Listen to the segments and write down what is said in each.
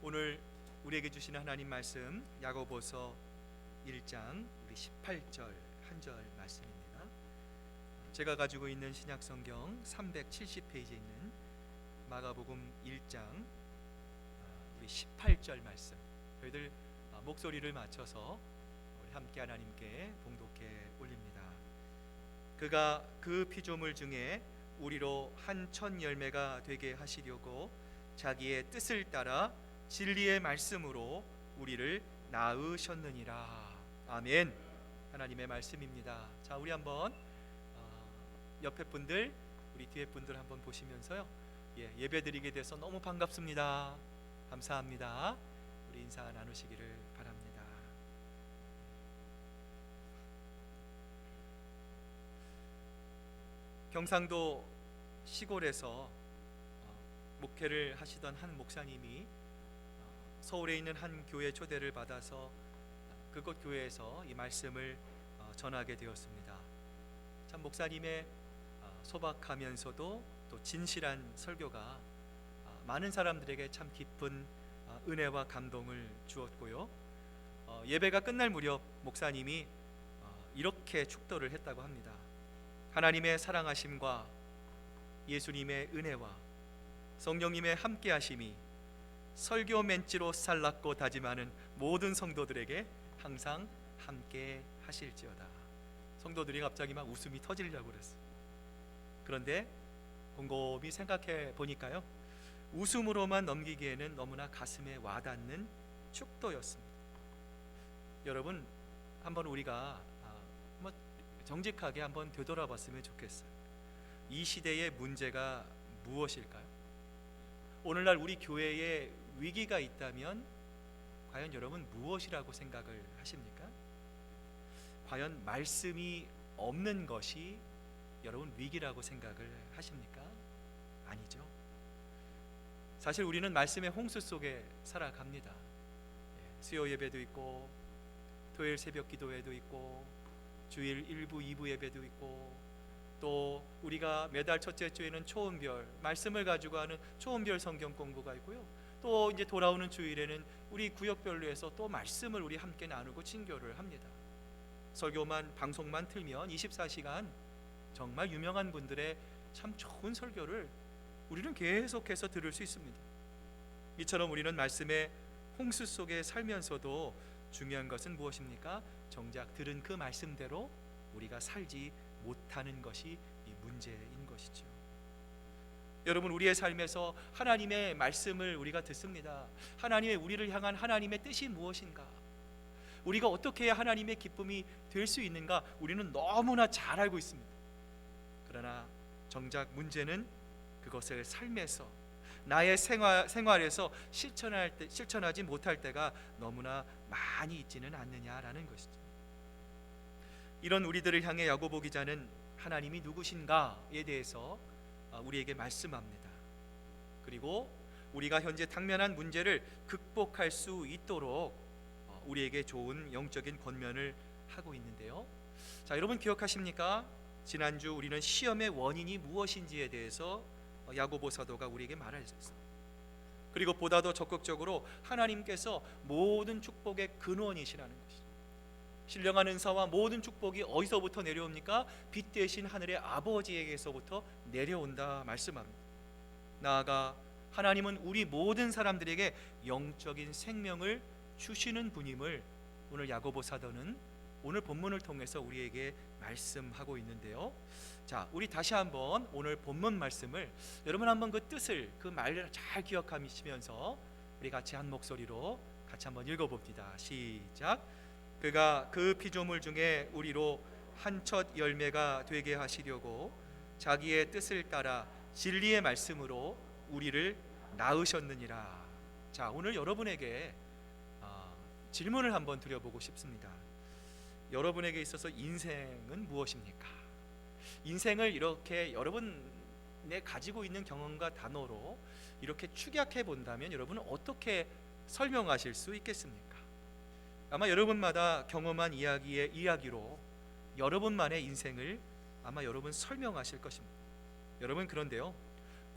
오늘 우리에게 주시는 하나님 말씀 야고보서 1장 우리 18절 한 절 말씀입니다. 제가 가지고 있는 신약 성경 370페이지에 있는 마가복음 1장 우리 18절 말씀, 저희들 목소리를 맞춰서 우리 함께 하나님께 봉독해 올립니다. 그가 그 피조물 중에 우리로 한 첫 열매가 되게 하시려고 자기의 뜻을 따라 진리의 말씀으로 우리를 낳으셨느니라. 아멘. 하나님의 말씀입니다. 자, 우리 한번 옆에 분들, 우리 뒤에 분들 한번 보시면서요, 예배드리게 돼서 너무 반갑습니다, 감사합니다, 우리 인사 나누시기를 바랍니다. 경상도 시골에서 목회를 하시던 한 목사님이 서울에 있는 한 교회 초대를 받아서 그곳 교회에서 이 말씀을 전하게 되었습니다. 참 목사님의 소박하면서도 또 진실한 설교가 많은 사람들에게 참 깊은 은혜와 감동을 주었고요. 예배가 끝날 무렵 목사님이 이렇게 축도를 했다고 합니다. 하나님의 사랑하심과 예수님의 은혜와 성령님의 함께하심이 설교 멘치로 살랐고 다짐하는 모든 성도들에게 항상 함께 하실지어다. 성도들이 갑자기 막 웃음이 터지려고 그랬어요. 그런데 곰곰이 생각해 보니까요, 웃음으로만 넘기기에는 너무나 가슴에 와닿는 축도였습니다. 여러분, 한번 우리가 정직하게 한번 되돌아봤으면 좋겠어요. 이 시대의 문제가 무엇일까요? 오늘날 우리 교회에 위기가 있다면 과연 여러분 무엇이라고 생각을 하십니까? 과연 말씀이 없는 것이 여러분 위기라고 생각을 하십니까? 아니죠. 사실 우리는 말씀의 홍수 속에 살아갑니다. 수요 예배도 있고, 토요일 새벽 기도회도 있고, 주일 1부 2부 예배도 있고, 또 우리가 매달 첫째 주에는 초은별 말씀을 가지고 하는 초은별 성경 공부가 있고요. 또 이제 돌아오는 주일에는 우리 구역별로 해서 또 말씀을 우리 함께 나누고 친교를 합니다. 설교만 방송만 틀면 24시간 정말 유명한 분들의 참 좋은 설교를 우리는 계속해서 들을 수 있습니다. 이처럼 우리는 말씀의 홍수 속에 살면서도 중요한 것은 무엇입니까? 정작 들은 그 말씀대로 우리가 살지 못하는 것이 이 문제인 것이죠. 여러분, 우리의 삶에서 하나님의 말씀을 우리가 듣습니다. 하나님의 우리를 향한 하나님의 뜻이 무엇인가? 우리가 어떻게 해야 하나님의 기쁨이 될 수 있는가? 우리는 너무나 잘 알고 있습니다. 그러나 정작 문제는 그것을 삶에서 나의 생활에서 실천하지 못할 때가 너무나 많이 있지는 않느냐라는 것이죠. 이런 우리들을 향해 야고보 기자는 하나님이 누구신가에 대해서 우리에게 말씀합니다. 그리고 우리가 현재 당면한 문제를 극복할 수 있도록 우리에게 좋은 영적인 권면을 하고 있는데요. 자, 여러분 기억하십니까? 지난주 우리는 시험의 원인이 무엇인지에 대해서 야고보 사도가 우리에게 말했습니다. 그리고 보다 더 적극적으로 하나님께서 모든 축복의 근원이시라는 것이죠. 신령한 은사와 모든 축복이 어디서부터 내려옵니까? 빛 대신 하늘의 아버지에게서부터 내려온다 말씀합니다. 나아가 하나님은 우리 모든 사람들에게 영적인 생명을 주시는 분임을 오늘 야고보 사도는 오늘 본문을 통해서 우리에게 말씀하고 있는데요. 자, 우리 다시 한번 오늘 본문 말씀을 여러분 한번 그 뜻을, 그 말을 잘 기억하시면서 우리 같이 한 목소리로 같이 한번 읽어봅니다. 시작. 그가 그 피조물 중에 우리로 한 첫 열매가 되게 하시려고 자기의 뜻을 따라 진리의 말씀으로 우리를 낳으셨느니라. 자, 오늘 여러분에게 질문을 한번 드려보고 싶습니다. 여러분에게 있어서 인생은 무엇입니까? 인생을 이렇게 여러분의 가지고 있는 경험과 단어로 이렇게 축약해 본다면 여러분은 어떻게 설명하실 수 있겠습니까? 아마 여러분마다 경험한 이야기로 여러분만의 인생을 아마 여러분 설명하실 것입니다. 여러분, 그런데요,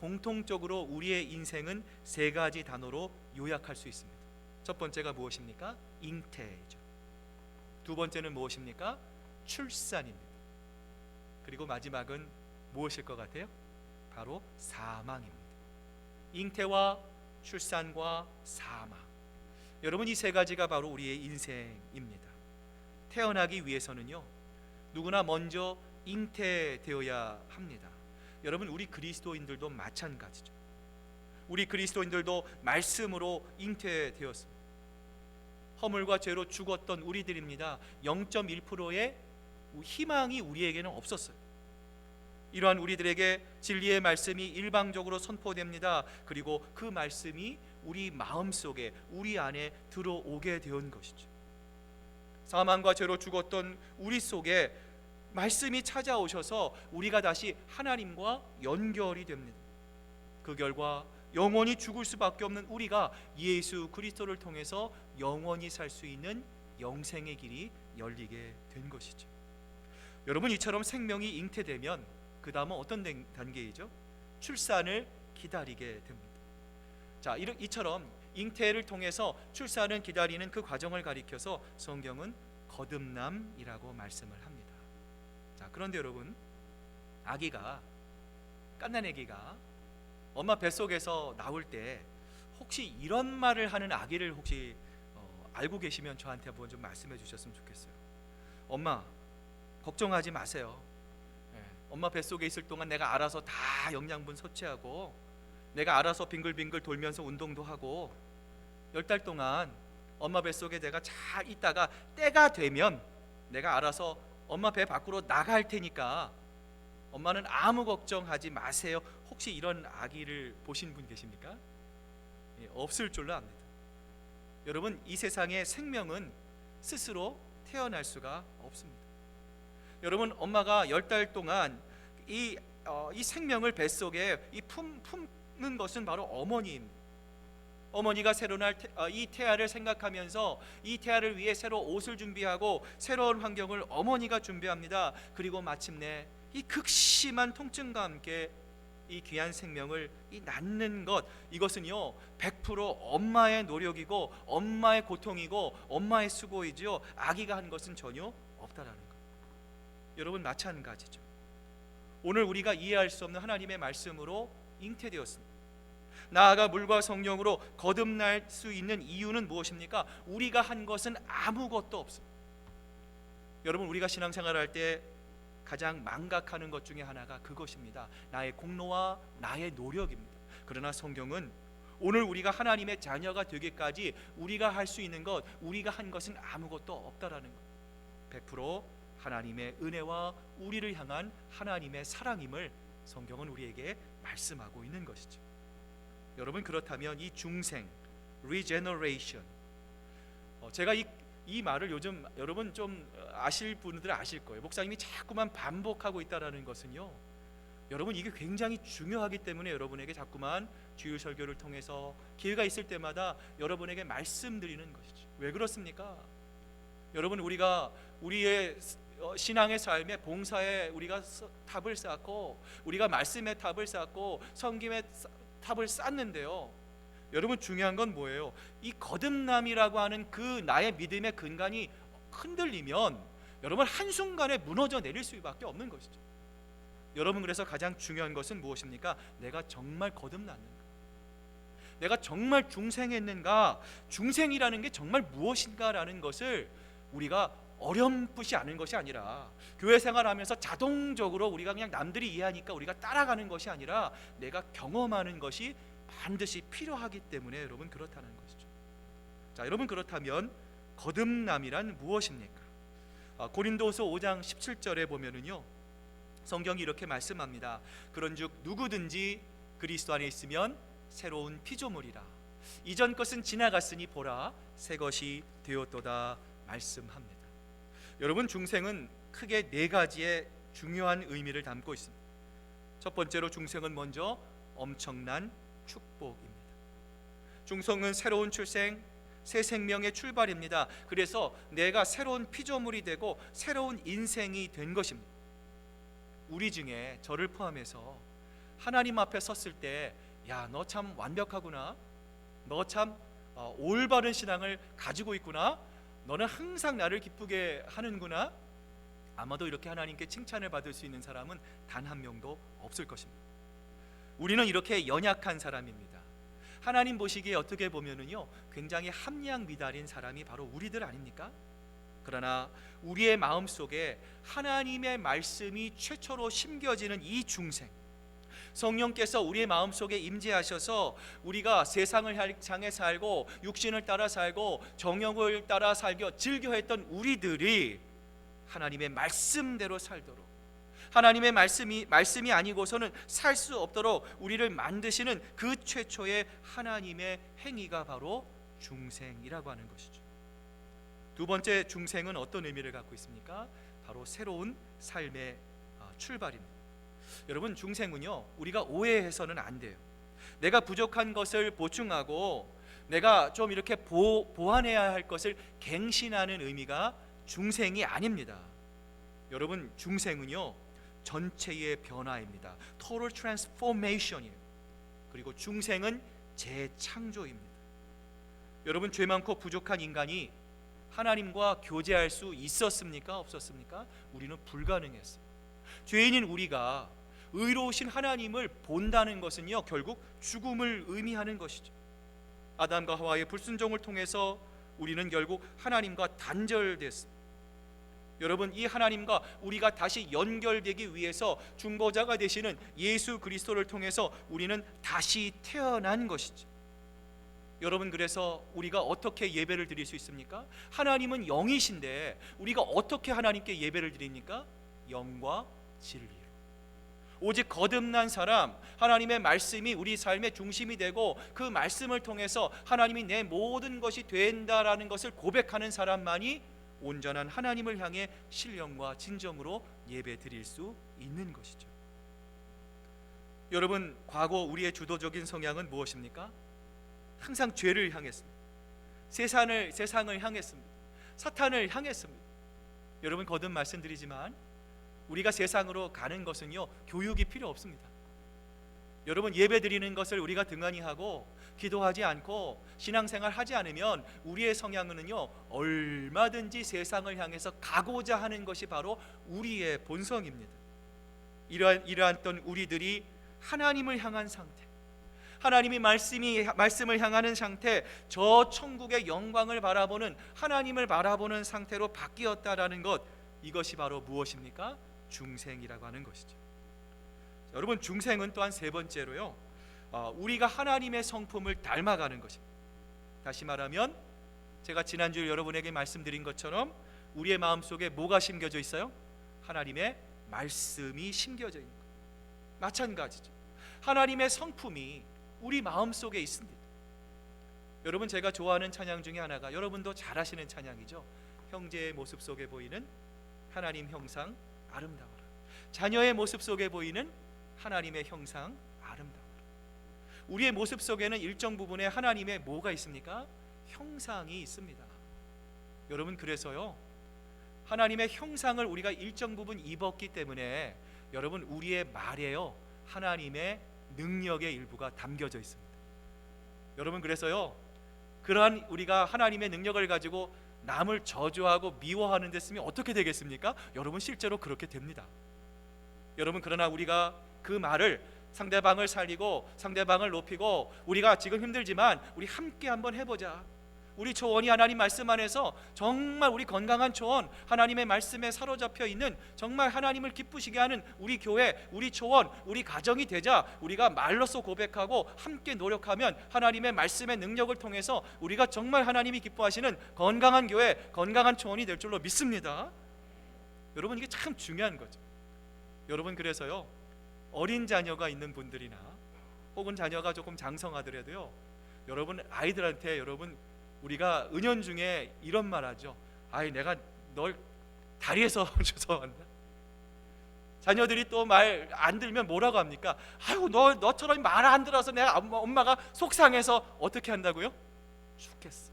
공통적으로 우리의 인생은 세 가지 단어로 요약할 수 있습니다. 첫 번째가 무엇입니까? 잉태죠. 두 번째는 무엇입니까? 출산입니다. 그리고 마지막은 무엇일 것 같아요? 바로 사망입니다. 잉태와 출산과 사망. 여러분, 이 세 가지가 바로 우리의 인생입니다. 태어나기 위해서는요, 누구나 먼저 잉태되어야 합니다. 여러분, 우리 그리스도인들도 마찬가지죠. 우리 그리스도인들도 말씀으로 잉태되었습니다. 허물과 죄로 죽었던 우리들입니다. 0.1%의 희망이 우리에게는 없었어요. 이러한 우리들에게 진리의 말씀이 일방적으로 선포됩니다. 그리고 그 말씀이 우리 마음속에, 우리 안에 들어오게 된 것이죠. 사망과 죄로 죽었던 우리 속에 말씀이 찾아오셔서 우리가 다시 하나님과 연결이 됩니다. 그 결과 영원히 죽을 수밖에 없는 우리가 예수 그리스도를 통해서 영원히 살 수 있는 영생의 길이 열리게 된 것이죠. 여러분, 이처럼 생명이 잉태되면 그 다음은 어떤 단계이죠? 출산을 기다리게 됩니다. 자, 이처럼 잉태를 통해서 출산을 기다리는 그 과정을 가리켜서 성경은 거듭남이라고 말씀을 합니다. 자, 그런데 여러분, 갓난아기가 엄마 뱃속에서 나올 때 혹시 이런 말을 하는 아기를 혹시 알고 계시면 저한테 한번 좀 말씀해 주셨으면 좋겠어요. 엄마, 걱정하지 마세요. 엄마 뱃속에 있을 동안 내가 알아서 다 영양분 섭취하고 내가 알아서 빙글빙글 돌면서 운동도 하고 10달 동안 엄마 뱃속에 내가 잘 있다가 때가 되면 내가 알아서 엄마 배 밖으로 나갈 테니까 엄마는 아무 걱정하지 마세요. 혹시 이런 아기를 보신 분 계십니까? 없을 줄로 압니다. 여러분, 이 세상에 생명은 스스로 태어날 수가 없습니다. 여러분, 엄마가 10달 동안 이 생명을 뱃속에 품는 것은 바로 어머니입니다. 어머니가 새로 날 이 태아를 생각하면서 이 태아를 위해 새로 옷을 준비하고 새로운 환경을 어머니가 준비합니다. 그리고 마침내 이 극심한 통증과 함께 이 귀한 생명을 낳는 것, 이것은요 100% 엄마의 노력이고 엄마의 고통이고 엄마의 수고이지요, 아기가 한 것은 전혀 없다라는 것. 여러분, 마찬가지죠. 오늘 우리가 이해할 수 없는 하나님의 말씀으로 잉태되었습니다. 나아가 물과 성령으로 거듭날 수 있는 이유는 무엇입니까? 우리가 한 것은 아무것도 없습니다. 여러분, 우리가 신앙생활할 때 가장 망각하는 것 중에 하나가 그것입니다. 나의 공로와 나의 노력입니다. 그러나 성경은 오늘 우리가 하나님의 자녀가 되기까지 우리가 할 수 있는 것, 우리가 한 것은 아무것도 없다라는 것, 100% 하나님의 은혜와 우리를 향한 하나님의 사랑임을 성경은 우리에게 말씀하고 있는 것이죠. 여러분, 그렇다면 이 중생, regeneration, 제가 이 말을 요즘 여러분 좀 아실 분들은 아실 거예요. 목사님이 자꾸만 반복하고 있다라는 것은요, 여러분 이게 굉장히 중요하기 때문에 여러분에게 자꾸만 주일 설교를 통해서 기회가 있을 때마다 여러분에게 말씀드리는 것이죠. 왜 그렇습니까? 여러분, 우리가 우리의 신앙의 삶에, 봉사에 우리가 탑을 쌓고 우리가 말씀의 탑을 쌓고 섬김의 탑을 쌓는데요, 여러분 중요한 건 뭐예요? 이 거듭남이라고 하는 그 나의 믿음의 근간이 흔들리면 여러분 한순간에 무너져 내릴 수밖에 없는 것이죠. 여러분, 그래서 가장 중요한 것은 무엇입니까? 내가 정말 거듭났는가? 내가 정말 중생했는가? 중생이라는 게 정말 무엇인가라는 것을 우리가 어렴풋이 아는 것이 아니라, 교회 생활하면서 자동적으로 우리가 그냥 남들이 이해하니까 우리가 따라가는 것이 아니라 내가 경험하는 것이 반드시 필요하기 때문에 여러분 그렇다는 것이죠. 자, 여러분, 그렇다면 거듭남이란 무엇입니까? 고린도서 5장 17절에 보면은요, 성경이 이렇게 말씀합니다. 그런즉 누구든지 그리스도 안에 있으면 새로운 피조물이라, 이전 것은 지나갔으니 보라 새 것이 되었도다 말씀합니다. 여러분, 중생은 크게 네 가지의 중요한 의미를 담고 있습니다. 첫 번째로 중생은 먼저 엄청난 축복입니다. 중생은 새로운 출생, 새 생명의 출발입니다. 그래서 내가 새로운 피조물이 되고 새로운 인생이 된 것입니다. 우리 중에 저를 포함해서 하나님 앞에 섰을 때, 야, 너 참 완벽하구나, 너 참 올바른 신앙을 가지고 있구나, 너는 항상 나를 기쁘게 하는구나, 아마도 이렇게 하나님께 칭찬을 받을 수 있는 사람은 단 한 명도 없을 것입니다. 우리는 이렇게 연약한 사람입니다. 하나님 보시기에 어떻게 보면은요, 굉장히 함량 미달인 사람이 바로 우리들 아닙니까? 그러나 우리의 마음속에 하나님의 말씀이 최초로 심겨지는 이 중생, 성령께서 우리의 마음속에 임재하셔서 우리가 세상을 향해 살고 육신을 따라 살고 정욕을 따라 즐겨했던 우리들이 하나님의 말씀대로 살도록, 하나님의 말씀이 아니고서는 살 수 없도록 우리를 만드시는 그 최초의 하나님의 행위가 바로 중생이라고 하는 것이죠. 두 번째 중생은 어떤 의미를 갖고 있습니까? 바로 새로운 삶의 출발입니다. 여러분, 중생은요, 우리가 오해해서는 안 돼요. 내가 부족한 것을 보충하고 내가 좀 이렇게 보완해야 할 것을 갱신하는 의미가 중생이 아닙니다. 여러분, 중생은요, 전체의 변화입니다. Total transformation이에요. 그리고 중생은 재창조입니다. 여러분, 죄 많고 부족한 인간이 하나님과 교제할 수 있었습니까? 없었습니까? 우리는 불가능했어요. 죄인인 우리가 의로우신 하나님을 본다는 것은요, 결국 죽음을 의미하는 것이죠. 아담과 하와의 불순종을 통해서 우리는 결국 하나님과 단절됐습니다. 여러분, 이 하나님과 우리가 다시 연결되기 위해서 중보자가 되시는 예수 그리스도를 통해서 우리는 다시 태어난 것이죠. 여러분, 그래서 우리가 어떻게 예배를 드릴 수 있습니까? 하나님은 영이신데 우리가 어떻게 하나님께 예배를 드립니까? 영과 진리로. 오직 거듭난 사람, 하나님의 말씀이 우리 삶의 중심이 되고 그 말씀을 통해서 하나님이 내 모든 것이 된다라는 것을 고백하는 사람만이 온전한 하나님을 향해 신령과 진정으로 예배 드릴 수 있는 것이죠. 여러분, 과거 우리의 주도적인 성향은 무엇입니까? 항상 죄를 향했습니다. 세상을 향했습니다. 사탄을 향했습니다. 여러분, 거듭 말씀드리지만 우리가 세상으로 가는 것은요, 교육이 필요 없습니다. 여러분, 예배 드리는 것을 우리가 등한히 하고 기도하지 않고 신앙생활 하지 않으면 우리의 성향은요, 얼마든지 세상을 향해서 가고자 하는 것이 바로 우리의 본성입니다. 이러한 우리들이 하나님을 향한 상태, 하나님이 말씀을 향하는 상태, 저 천국의 영광을 바라보는 하나님을 바라보는 상태로 바뀌었다라는 것, 이것이 바로 무엇입니까? 중생이라고 하는 것이죠. 여러분, 중생은 또한 세 번째로요, 우리가 하나님의 성품을 닮아가는 것입니다. 다시 말하면 제가 지난주 여러분에게 말씀드린 것처럼 우리의 마음속에 뭐가 심겨져 있어요? 하나님의 말씀이 심겨져 있는 것. 마찬가지죠. 하나님의 성품이 우리 마음속에 있습니다. 여러분, 제가 좋아하는 찬양 중에 하나가, 여러분도 잘 아시는 찬양이죠. 형제의 모습 속에 보이는 하나님 형상 아름다워라. 자녀의 모습 속에 보이는 하나님의 형상 아름다워라. 우리의 모습 속에는 일정 부분에 하나님의 뭐가 있습니까? 형상이 있습니다. 여러분, 그래서요, 하나님의 형상을 우리가 일정 부분 입었기 때문에 여러분, 우리의 말에요, 하나님의 능력의 일부가 담겨져 있습니다. 여러분, 그래서요, 그러한 우리가 하나님의 능력을 가지고 남을 저주하고 미워하는 데 쓰면 어떻게 되겠습니까? 여러분, 실제로 그렇게 됩니다. 여러분, 그러나 우리가 그 말을, 상대방을 살리고 상대방을 높이고, 우리가 지금 힘들지만 우리 함께 한번 해보자, 우리 초원이 하나님 말씀 안에서 정말 우리 건강한 초원, 하나님의 말씀에 사로잡혀 있는 정말 하나님을 기쁘시게 하는 우리 교회, 우리 초원, 우리 가정이 되자. 우리가 말로써 고백하고 함께 노력하면 하나님의 말씀의 능력을 통해서 우리가 정말 하나님이 기뻐하시는 건강한 교회, 건강한 초원이 될 줄로 믿습니다. 여러분, 이게 참 중요한 거죠. 여러분, 그래서요, 어린 자녀가 있는 분들이나 혹은 자녀가 조금 장성하더라도요, 여러분, 아이들한테 여러분, 우리가 은연중에 이런 말 하죠. 아이, 내가 널 다리에서 주워왔다. 자녀들이 또 말 안 들면 뭐라고 합니까? 아이고, 너처럼 말 안 들어서 내가 엄마가 속상해서 어떻게 한다고요? 죽겠어.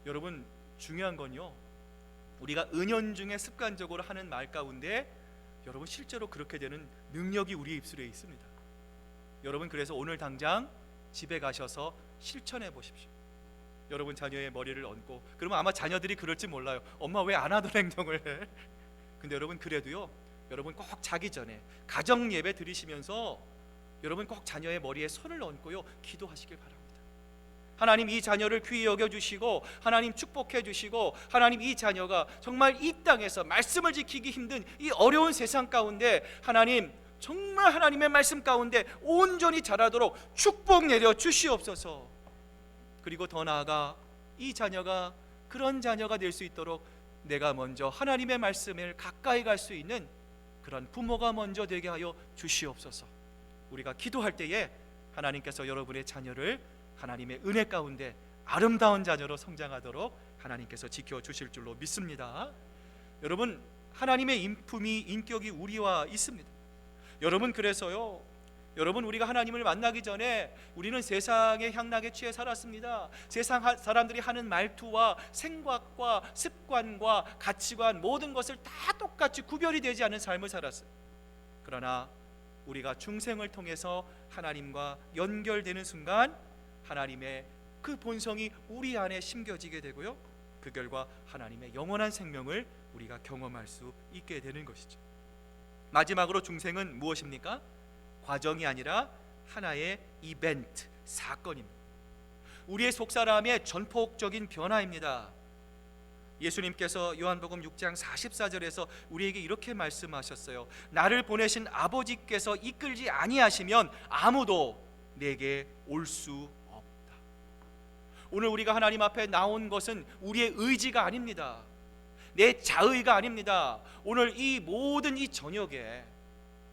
여러분, 중요한 건요, 우리가 은연중에 습관적으로 하는 말 가운데 여러분, 실제로 그렇게 되는 능력이 우리 입술에 있습니다. 여러분 그래서 오늘 당장 집에 가셔서 실천해 보십시오. 여러분 자녀의 머리를 얹고, 그러면 아마 자녀들이 그럴지 몰라요. 엄마 왜 안 하던 행동을 해? 근데 여러분 그래도요, 여러분 꼭 자기 전에 가정 예배 드리시면서 여러분 꼭 자녀의 머리에 손을 얹고요 기도하시길 바랍니다. 하나님 이 자녀를 귀히 여겨주시고 하나님 축복해 주시고, 하나님 이 자녀가 정말 이 땅에서 말씀을 지키기 힘든 이 어려운 세상 가운데 하나님 정말 하나님의 말씀 가운데 온전히 자라도록 축복 내려 주시옵소서. 그리고 더 나아가 이 자녀가 그런 자녀가 될 수 있도록 내가 먼저 하나님의 말씀을 가까이 갈 수 있는 그런 부모가 먼저 되게 하여 주시옵소서. 우리가 기도할 때에 하나님께서 여러분의 자녀를 하나님의 은혜 가운데 아름다운 자녀로 성장하도록 하나님께서 지켜주실 줄로 믿습니다. 여러분 하나님의 인품이 인격이 우리와 있습니다. 여러분 그래서요, 여러분 우리가 하나님을 만나기 전에 우리는 세상의 향락에 취해 살았습니다. 세상 사람들이 하는 말투와 생각과 습관과 가치관 모든 것을 다 똑같이 구별이 되지 않은 삶을 살았어요. 그러나 우리가 중생을 통해서 하나님과 연결되는 순간 하나님의 그 본성이 우리 안에 심겨지게 되고요, 그 결과 하나님의 영원한 생명을 우리가 경험할 수 있게 되는 것이죠. 마지막으로 중생은 무엇입니까? 과정이 아니라 하나의 이벤트, 사건입니다. 우리의 속사람의 전폭적인 변화입니다. 예수님께서 요한복음 6장 44절에서 우리에게 이렇게 말씀하셨어요. 나를 보내신 아버지께서 이끌지 아니하시면 아무도 내게 올 수 없다. 오늘 우리가 하나님 앞에 나온 것은 우리의 의지가 아닙니다. 내 자의가 아닙니다. 오늘 이 모든 이 저녁에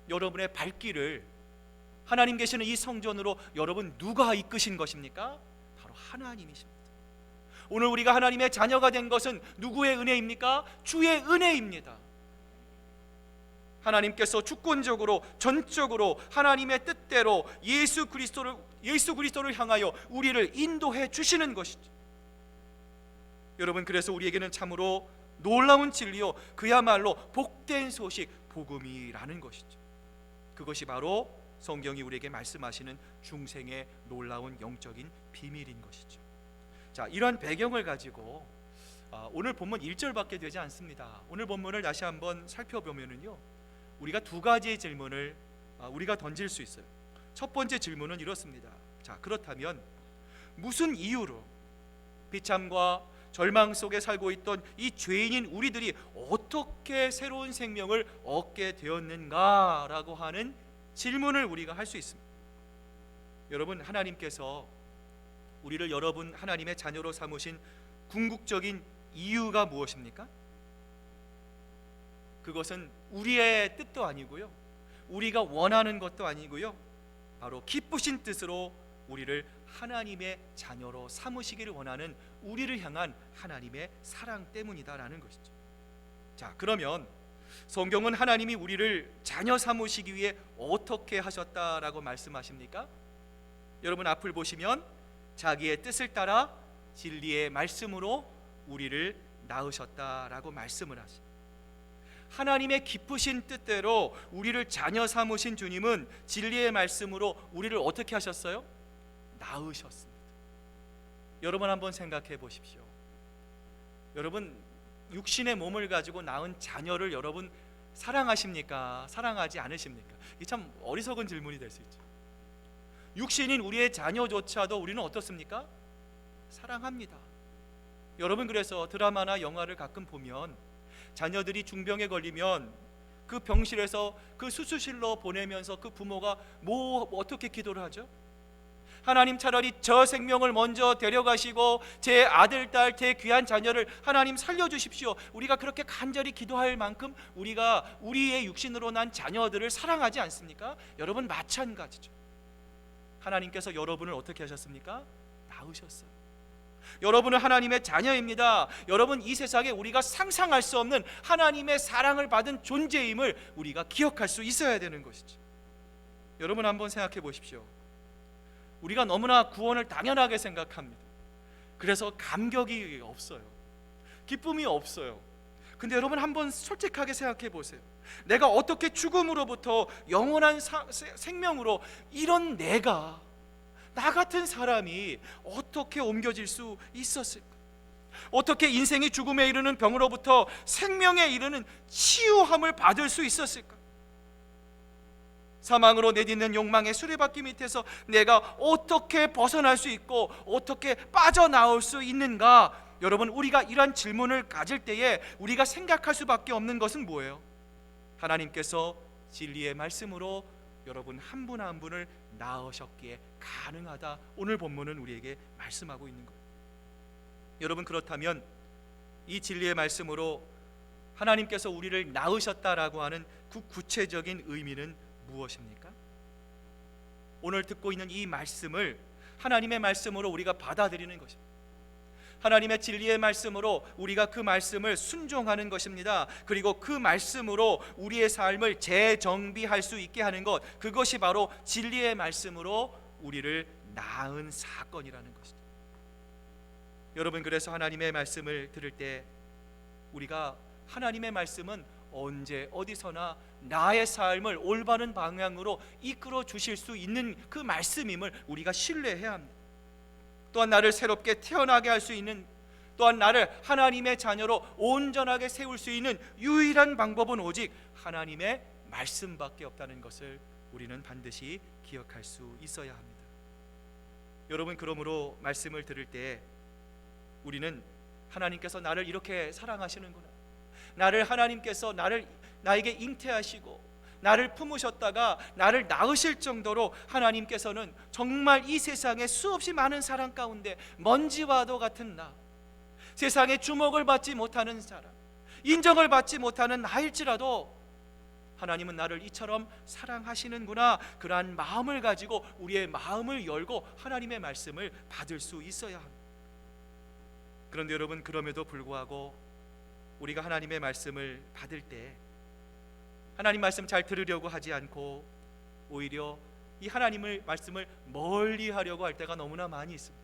여러분의 발길을 하나님 계시는 이 성전으로 여러분 누가 이끄신 것입니까? 바로 하나님이십니다. 오늘 우리가 하나님의 자녀가 된 것은 누구의 은혜입니까? 주의 은혜입니다. 하나님께서 주권적으로 전적으로 하나님의 뜻대로 예수 그리스도를 향하여 우리를 인도해 주시는 것이죠. 여러분 그래서 우리에게는 참으로 놀라운 진리요, 그야말로 복된 소식, 복음이라는 것이죠. 그것이 바로 성경이 우리에게 말씀하시는 중생의 놀라운 영적인 비밀인 것이죠. 자, 이러한 배경을 가지고 오늘 본문 1절밖에 되지 않습니다. 오늘 본문을 다시 한번 살펴보면은요, 우리가 두 가지의 질문을 우리가 던질 수 있어요. 첫 번째 질문은 이렇습니다. 자, 그렇다면 무슨 이유로 비참과 절망 속에 살고 있던 이 죄인인 우리들이 어떻게 새로운 생명을 얻게 되었는가라고 하는 질문을 우리가 할 수 있습니다. 여러분 하나님께서 우리를 여러분 하나님의 자녀로 삼으신 궁극적인 이유가 무엇입니까? 그것은 우리의 뜻도 아니고요, 우리가 원하는 것도 아니고요, 바로 기쁘신 뜻으로 우리를 하나님의 자녀로 삼으시기를 원하는 우리를 향한 하나님의 사랑 때문이다라는 것이죠. 자, 그러면 성경은 하나님이 우리를 자녀 삼으시기 위해 어떻게 하셨다라고 말씀하십니까? 여러분 앞을 보시면 자기의 뜻을 따라 진리의 말씀으로 우리를 낳으셨다라고 말씀을 하십니다. 하나님의 기쁘신 뜻대로 우리를 자녀 삼으신 주님은 진리의 말씀으로 우리를 어떻게 하셨어요? 낳으셨습니다. 여러분 한번 생각해 보십시오. 여러분 육신의 몸을 가지고 낳은 자녀를 여러분 사랑하십니까? 사랑하지 않으십니까? 이게 참 어리석은 질문이 될 수 있죠. 육신인 우리의 자녀조차도 우리는 어떻습니까? 사랑합니다. 여러분 그래서 드라마나 영화를 가끔 보면 자녀들이 중병에 걸리면 그 병실에서 그 수술실로 보내면서 그 부모가 어떻게 기도를 하죠? 하나님 차라리 저 생명을 먼저 데려가시고 제 아들, 딸, 제 귀한 자녀를 하나님 살려주십시오. 우리가 그렇게 간절히 기도할 만큼 우리가 우리의 육신으로 난 자녀들을 사랑하지 않습니까? 여러분 마찬가지죠. 하나님께서 여러분을 어떻게 하셨습니까? 낳으셨어요. 여러분은 하나님의 자녀입니다. 여러분 이 세상에 우리가 상상할 수 없는 하나님의 사랑을 받은 존재임을 우리가 기억할 수 있어야 되는 것이죠. 여러분 한번 생각해 보십시오. 우리가 너무나 구원을 당연하게 생각합니다. 그래서 감격이 없어요. 기쁨이 없어요. 근데 여러분 한번 솔직하게 생각해 보세요. 내가 어떻게 죽음으로부터 영원한 생명으로 이런 나 같은 사람이 어떻게 옮겨질 수 있었을까? 어떻게 인생이 죽음에 이르는 병으로부터 생명에 이르는 치유함을 받을 수 있었을까? 사망으로 내딛는 욕망의 수레바퀴 밑에서 내가 어떻게 벗어날 수 있고 어떻게 빠져나올 수 있는가? 여러분, 우리가 이러한 질문을 가질 때에 우리가 생각할 수밖에 없는 것은 뭐예요? 하나님께서 진리의 말씀으로 여러분 한 분 한 분을 낳으셨기에 가능하다. 오늘 본문은 우리에게 말씀하고 있는 거예요. 여러분, 그렇다면 이 진리의 말씀으로 하나님께서 우리를 낳으셨다라고 하는 그 구체적인 의미는 무엇입니까? 오늘 듣고 있는 이 말씀을 하나님의 말씀으로 우리가 받아들이는 것입니다. 하나님의 진리의 말씀으로 우리가 그 말씀을 순종하는 것입니다. 그리고 그 말씀으로 우리의 삶을 재정비할 수 있게 하는 것, 그것이 바로 진리의 말씀으로 우리를 낳은 사건이라는 것이죠. 여러분, 그래서 하나님의 말씀을 들을 때 우리가 하나님의 말씀은 언제 어디서나 나의 삶을 올바른 방향으로 이끌어 주실 수 있는 그 말씀임을 우리가 신뢰해야 합니다. 또한 나를 새롭게 태어나게 할 수 있는, 또한 나를 하나님의 자녀로 온전하게 세울 수 있는 유일한 방법은 오직 하나님의 말씀밖에 없다는 것을 우리는 반드시 기억할 수 있어야 합니다. 여러분, 그러므로 말씀을 들을 때 우리는 하나님께서 나를 이렇게 사랑하시는구나, 나를 하나님께서 나에게 잉태하시고 나를 품으셨다가 나를 낳으실 정도로 하나님께서는 정말 이 세상에 수없이 많은 사람 가운데 먼지와도 같은 나, 세상에 주목을 받지 못하는 사람, 인정을 받지 못하는 나일지라도 하나님은 나를 이처럼 사랑하시는구나, 그러한 마음을 가지고 우리의 마음을 열고 하나님의 말씀을 받을 수 있어야 합니다. 그런데 여러분, 그럼에도 불구하고 우리가 하나님의 말씀을 받을 때 하나님 말씀 잘 들으려고 하지 않고 오히려 이 하나님의 말씀을 멀리 하려고 할 때가 너무나 많이 있습니다.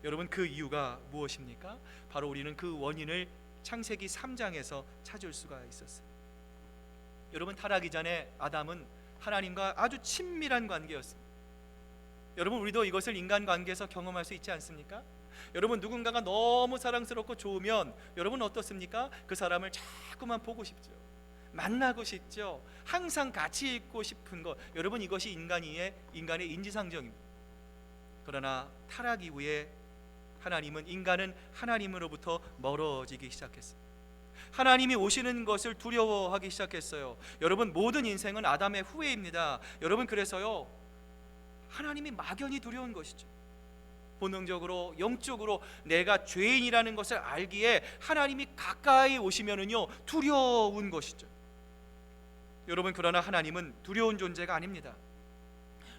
여러분, 그 이유가 무엇입니까? 바로 우리는 그 원인을 창세기 3장에서 찾을 수가 있었어요. 여러분, 타락이 전에 아담은 하나님과 아주 친밀한 관계였습니다. 여러분, 우리도 이것을 인간관계에서 경험할 수 있지 않습니까? 여러분, 누군가가 너무 사랑스럽고 좋으면 여러분 어떻습니까? 그 사람을 자꾸만 보고 싶죠. 만나고 싶죠. 항상 같이 있고 싶은 것, 여러분, 이것이 인간의 인지상정입니다. 그러나 타락 이후에 인간은 하나님으로부터 멀어지기 시작했습니다. 하나님이 오시는 것을 두려워하기 시작했어요. 여러분, 모든 인생은 아담의 후예입니다. 여러분, 그래서요, 하나님이 막연히 두려운 것이죠. 본능적으로, 영적으로 내가 죄인이라는 것을 알기에 하나님이 가까이 오시면은요 두려운 것이죠. 여러분, 그러나 하나님은 두려운 존재가 아닙니다.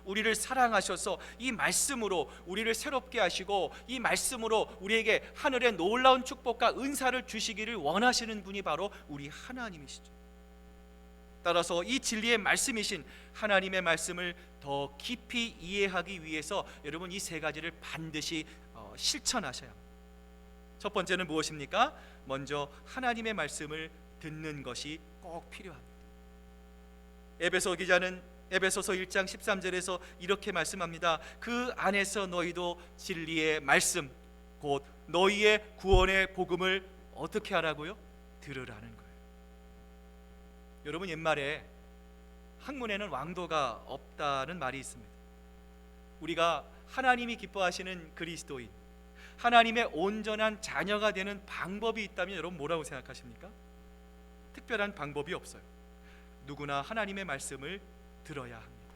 우리를 사랑하셔서 이 말씀으로 우리를 새롭게 하시고 이 말씀으로 우리에게 하늘의 놀라운 축복과 은사를 주시기를 원하시는 분이 바로 우리 하나님이시죠. 따라서 이 진리의 말씀이신 하나님의 말씀을 더 깊이 이해하기 위해서 여러분, 이 세 가지를 반드시 실천하셔야 합니다. 첫 번째는 무엇입니까? 먼저 하나님의 말씀을 듣는 것이 꼭 필요합니다. 에베소 기자는 에베소서 1장 13절에서 이렇게 말씀합니다. 그 안에서 너희도 진리의 말씀, 곧 너희의 구원의 복음을 어떻게 하라고요? 들으라는 거예요. 여러분, 옛말에 학문에는 왕도가 없다는 말이 있습니다. 우리가 하나님이 기뻐하시는 그리스도인, 하나님의 온전한 자녀가 되는 방법이 있다면 여러분 뭐라고 생각하십니까? 특별한 방법이 없어요. 누구나 하나님의 말씀을 들어야 합니다.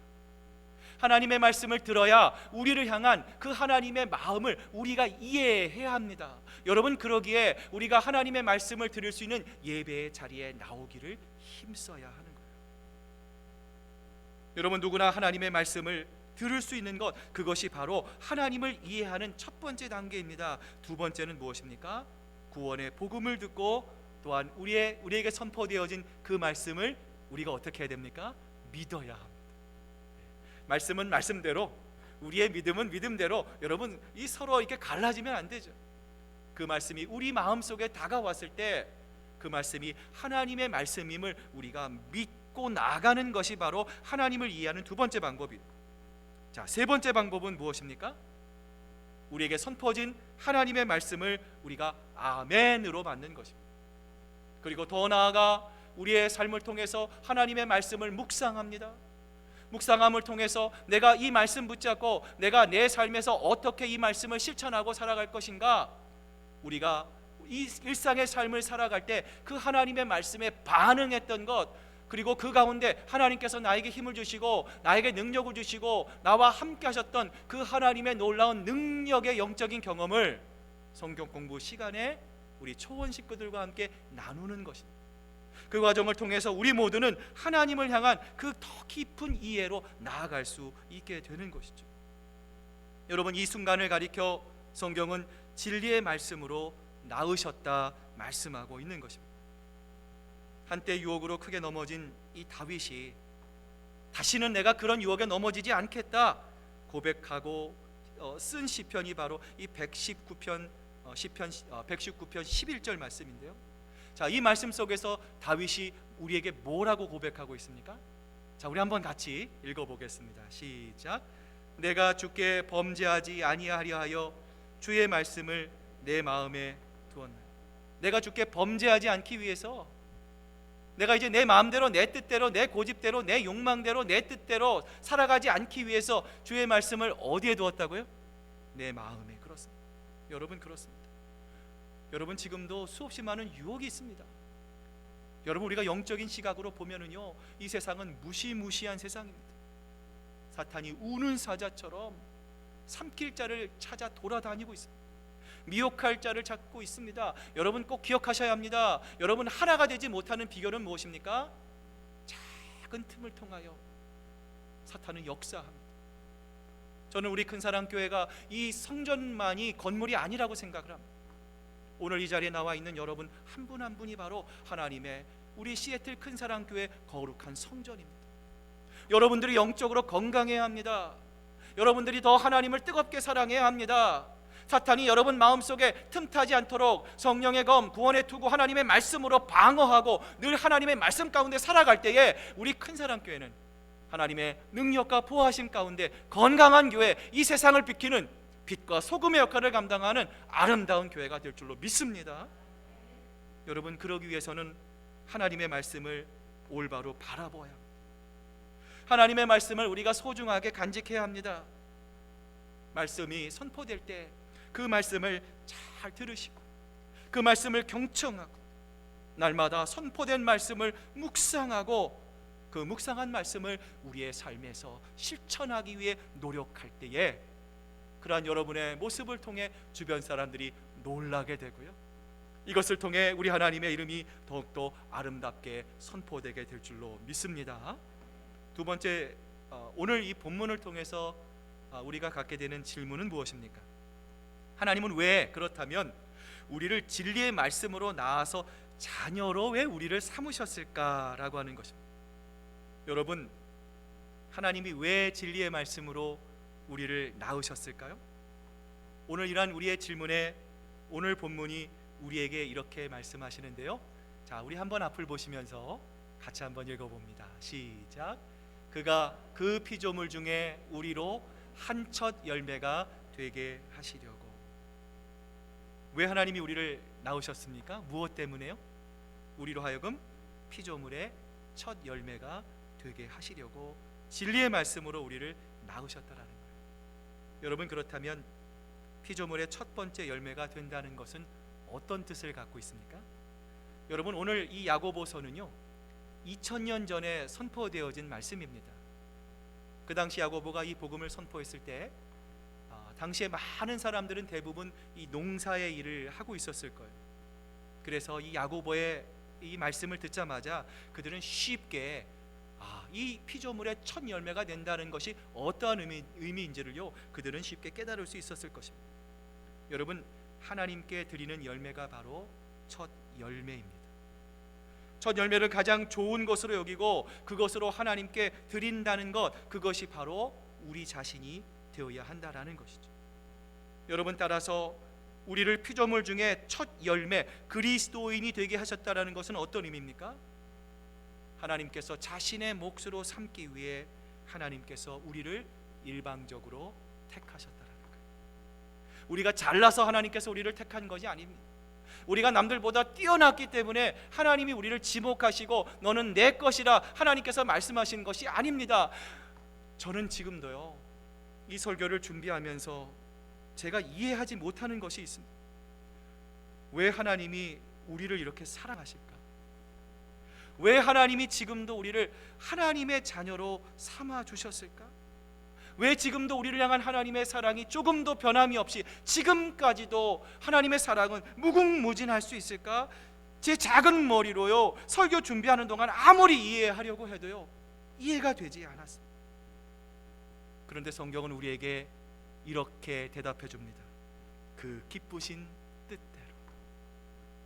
하나님의 말씀을 들어야 우리를 향한 그 하나님의 마음을 우리가 이해해야 합니다. 여러분, 그러기에 우리가 하나님의 말씀을 들을 수 있는 예배의 자리에 나오기를 힘써야 하는 거예요. 여러분, 누구나 하나님의 말씀을 들을 수 있는 것, 그것이 바로 하나님을 이해하는 첫 번째 단계입니다. 두 번째는 무엇입니까? 구원의 복음을 듣고 또한 우리에게 선포되어진 그 말씀을 우리가 어떻게 해야 됩니까? 믿어야 합니다. 말씀은 말씀대로, 우리의 믿음은 믿음대로, 여러분, 이 서로 이렇게 갈라지면 안 되죠. 그 말씀이 우리 마음속에 다가왔을 때 그 말씀이 하나님의 말씀임을 우리가 믿고 나가는 것이 바로 하나님을 이해하는 두 번째 방법입니다. 자, 세 번째 방법은 무엇입니까? 우리에게 선포진 하나님의 말씀을 우리가 아멘으로 받는 것입니다. 그리고 더 나아가 우리의 삶을 통해서 하나님의 말씀을 묵상합니다. 묵상함을 통해서 내가 이 말씀 붙잡고 내가 내 삶에서 어떻게 이 말씀을 실천하고 살아갈 것인가, 우리가 이 일상의 삶을 살아갈 때 그 하나님의 말씀에 반응했던 것, 그리고 그 가운데 하나님께서 나에게 힘을 주시고 나에게 능력을 주시고 나와 함께 하셨던 그 하나님의 놀라운 능력의 영적인 경험을 성경 공부 시간에 우리 초원 식구들과 함께 나누는 것입니다. 그 과정을 통해서 우리 모두는 하나님을 향한 그 더 깊은 이해로 나아갈 수 있게 되는 것이죠. 여러분, 이 순간을 가리켜 성경은 진리의 말씀으로 낳으셨다 말씀하고 있는 것입니다. 한때 유혹으로 크게 넘어진 이 다윗이 다시는 내가 그런 유혹에 넘어지지 않겠다 고백하고 쓴 시편이 바로 이 119편 11절 말씀인데요. 자, 이 말씀 속에서 다윗이 우리에게 뭐라고 고백하고 있습니까? 자, 우리 한번 같이 읽어보겠습니다. 시작. 내가 주께 범죄하지 아니하려 하여 주의 말씀을 내 마음에 두었나이다. 내가 주께 범죄하지 않기 위해서, 내가 이제 내 마음대로, 내 뜻대로, 내 고집대로, 내 욕망대로, 내 뜻대로 살아가지 않기 위해서 주의 말씀을 어디에 두었다고요? 내 마음에. 그렇습니다. 여러분, 그렇습니다. 여러분, 지금도 수없이 많은 유혹이 있습니다. 여러분, 우리가 영적인 시각으로 보면은요, 이 세상은 무시무시한 세상입니다. 사탄이 우는 사자처럼 삼킬 자를 찾아 돌아다니고 있습니다. 미혹할 자를 찾고 있습니다. 여러분, 꼭 기억하셔야 합니다. 여러분, 하나가 되지 못하는 비결은 무엇입니까? 작은 틈을 통하여 사탄은 역사합니다. 저는 우리 큰사랑교회가 이 성전만이 건물이 아니라고 생각을 합니다. 오늘 이 자리에 나와 있는 여러분 한 분 한 분이 바로 하나님의, 우리 시애틀 큰사랑교회 거룩한 성전입니다. 여러분들이 영적으로 건강해야 합니다. 여러분들이 더 하나님을 뜨겁게 사랑해야 합니다. 사탄이 여러분 마음속에 틈타지 않도록 성령의 검, 구원의 투구, 하나님의 말씀으로 방어하고 늘 하나님의 말씀 가운데 살아갈 때에 우리 큰사랑교회는 하나님의 능력과 보호하심 가운데 건강한 교회, 이 세상을 비키는 빛과 소금의 역할을 감당하는 아름다운 교회가 될 줄로 믿습니다. 여러분, 그러기 위해서는 하나님의 말씀을 올바로 바라보아야 합니다. 하나님의 말씀을 우리가 소중하게 간직해야 합니다. 말씀이 선포될 때 그 말씀을 잘 들으시고 그 말씀을 경청하고 날마다 선포된 말씀을 묵상하고 그 묵상한 말씀을 우리의 삶에서 실천하기 위해 노력할 때에 그러한 여러분의 모습을 통해 주변 사람들이 놀라게 되고요, 이것을 통해 우리 하나님의 이름이 더욱더 아름답게 선포되게 될 줄로 믿습니다. 두 번째, 오늘 이 본문을 통해서 우리가 갖게 되는 질문은 무엇입니까? 하나님은 왜, 그렇다면 우리를 진리의 말씀으로 낳아서 자녀로 왜 우리를 삼으셨을까라고 하는 것입니다. 여러분, 하나님이 왜 진리의 말씀으로 우리를 낳으셨을까요? 오늘 이러한 우리의 질문에 오늘 본문이 우리에게 이렇게 말씀하시는데요. 자, 우리 한번 앞을 보시면서 같이 한번 읽어봅니다. 시작. 그가 그 피조물 중에 우리로 한 첫 열매가 되게 하시려고. 왜 하나님이 우리를 낳으셨습니까? 무엇 때문에요? 우리로 하여금 피조물의 첫 열매가 되게 하시려고 진리의 말씀으로 우리를 낳으셨다라는 거예요. 여러분, 그렇다면 피조물의 첫 번째 열매가 된다는 것은 어떤 뜻을 갖고 있습니까? 여러분, 오늘 이 야고보서는요 2000년 전에 선포되어진 말씀입니다. 그 당시 야고보가 이 복음을 선포했을 때 당시에 많은 사람들은 대부분 이 농사의 일을 하고 있었을 거예요. 그래서 이 야고보의 이 말씀을 듣자마자 그들은 쉽게 이 피조물의 첫 열매가 된다는 것이 어떠한 의미인지를요 그들은 쉽게 깨달을 수 있었을 것입니다. 여러분, 하나님께 드리는 열매가 바로 첫 열매입니다. 첫 열매를 가장 좋은 것으로 여기고 그것으로 하나님께 드린다는 것, 그것이 바로 우리 자신이 되어야 한다라는 것이죠. 여러분, 따라서 우리를 피조물 중에 첫 열매 그리스도인이 되게 하셨다라는 것은 어떤 의미입니까? 하나님께서 자신의 몫으로 삼기 위해 하나님께서 우리를 일방적으로 택하셨다라는 거예요. 우리가 잘나서 하나님께서 우리를 택한 것이 아닙니다. 우리가 남들보다 뛰어났기 때문에 하나님이 우리를 지목하시고 너는 내 것이라 하나님께서 말씀하신 것이 아닙니다. 저는 지금도요, 이 설교를 준비하면서 제가 이해하지 못하는 것이 있습니다. 왜 하나님이 우리를 이렇게 사랑하실까? 왜 하나님이 지금도 우리를 하나님의 자녀로 삼아 주셨을까? 왜 지금도 우리를 향한 하나님의 사랑이 조금도 변함이 없이 지금까지도 하나님의 사랑은 무궁무진할 수 있을까? 제 작은 머리로요, 설교 준비하는 동안 아무리 이해하려고 해도요, 이해가 되지 않았습니다. 그런데 성경은 우리에게 이렇게 대답해 줍니다. 그 기쁘신 뜻대로.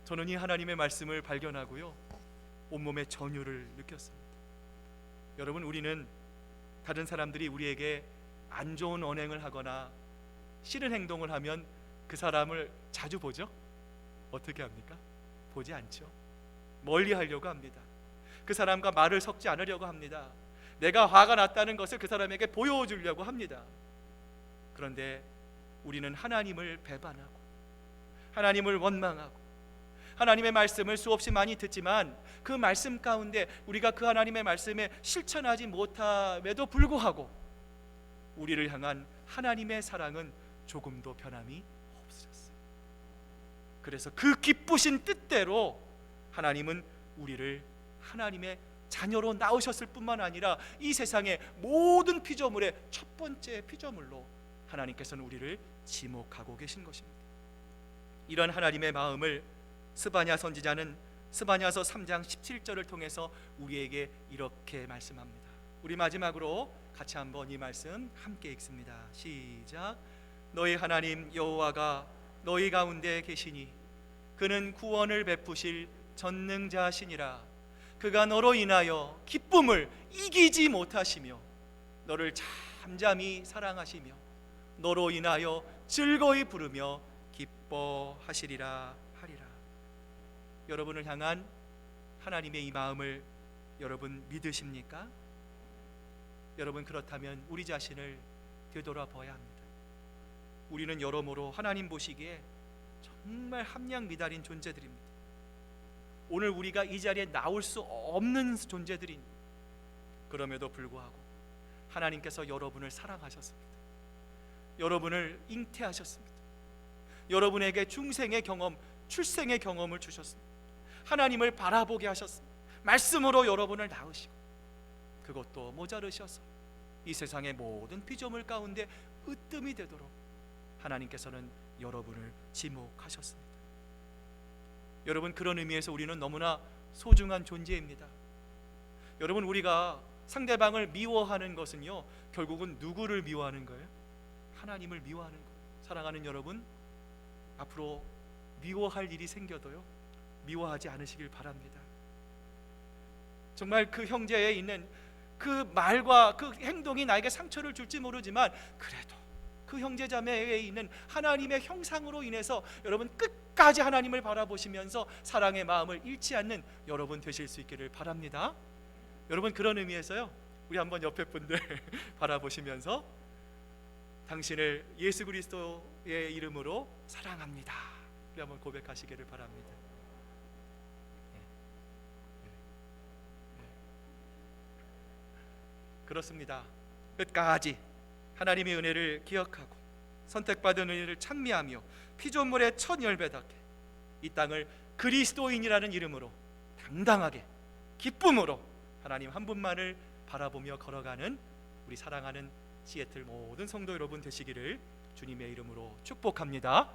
저는 이 하나님의 말씀을 발견하고요, 온몸의 전율을 느꼈습니다. 여러분, 우리는 다른 사람들이 우리에게 안 좋은 언행을 하거나 싫은 행동을 하면 그 사람을 자주 보죠? 어떻게 합니까? 보지 않죠. 멀리 하려고 합니다. 그 사람과 말을 섞지 않으려고 합니다. 내가 화가 났다는 것을 그 사람에게 보여주려고 합니다. 그런데 우리는 하나님을 배반하고 하나님을 원망하고 하나님의 말씀을 수없이 많이 듣지만 그 말씀 가운데 우리가 그 하나님의 말씀에 실천하지 못함에도 불구하고 우리를 향한 하나님의 사랑은 조금도 변함이 없으셨어요. 그래서 그 기쁘신 뜻대로 하나님은 우리를 하나님의 자녀로 낳으셨을 뿐만 아니라 이 세상의 모든 피조물의 첫 번째 피조물로 하나님께서는 우리를 지목하고 계신 것입니다. 이런 하나님의 마음을 스바냐 선지자는 스바냐서 3장 17절을 통해서 우리에게 이렇게 말씀합니다. 우리 마지막으로 같이 한번 이 말씀 함께 읽습니다. 시작. 너희 하나님 여호와가 너희 가운데 계시니 그는 구원을 베푸실 전능자시니라. 그가 너로 인하여 기쁨을 이기지 못하시며 너를 잠잠히 사랑하시며 너로 인하여 즐거이 부르며 기뻐하시리라 하리라. 여러분을 향한 하나님의 이 마음을 여러분 믿으십니까? 여러분, 그렇다면 우리 자신을 되돌아봐야 합니다. 우리는 여러모로 하나님 보시기에 정말 함량미달인 존재들입니다. 오늘 우리가 이 자리에 나올 수 없는 존재들입니다. 그럼에도 불구하고 하나님께서 여러분을 사랑하셨습니다. 여러분을 잉태하셨습니다. 여러분에게 중생의 경험, 출생의 경험을 주셨습니다. 하나님을 바라보게 하셨습니다. 말씀으로 여러분을 낳으시고 그것도 모자르셔서 이 세상의 모든 피조물 가운데 으뜸이 되도록 하나님께서는 여러분을 지목하셨습니다. 여러분, 그런 의미에서 우리는 너무나 소중한 존재입니다. 여러분, 우리가 상대방을 미워하는 것은요, 결국은 누구를 미워하는 거예요? 하나님을 미워하는 거예요. 사랑하는 여러분, 앞으로 미워할 일이 생겨도요, 미워하지 않으시길 바랍니다. 정말 그 형제에 있는 그 말과 그 행동이 나에게 상처를 줄지 모르지만 그래도 그 형제자매에 있는 하나님의 형상으로 인해서 여러분 끝까지 하나님을 바라보시면서 사랑의 마음을 잃지 않는 여러분 되실 수 있기를 바랍니다. 여러분, 그런 의미에서요, 우리 한번 옆에 분들 바라보시면서 당신을 예수 그리스도의 이름으로 사랑합니다, 우리 한번 고백하시기를 바랍니다. 그렇습니다. 끝까지 하나님의 은혜를 기억하고 선택받은 은혜를 찬미하며 피조물의 첫 열매답게 이 땅을 그리스도인이라는 이름으로 당당하게 기쁨으로 하나님 한 분만을 바라보며 걸어가는 우리 사랑하는 시애틀 모든 성도 여러분 되시기를 주님의 이름으로 축복합니다.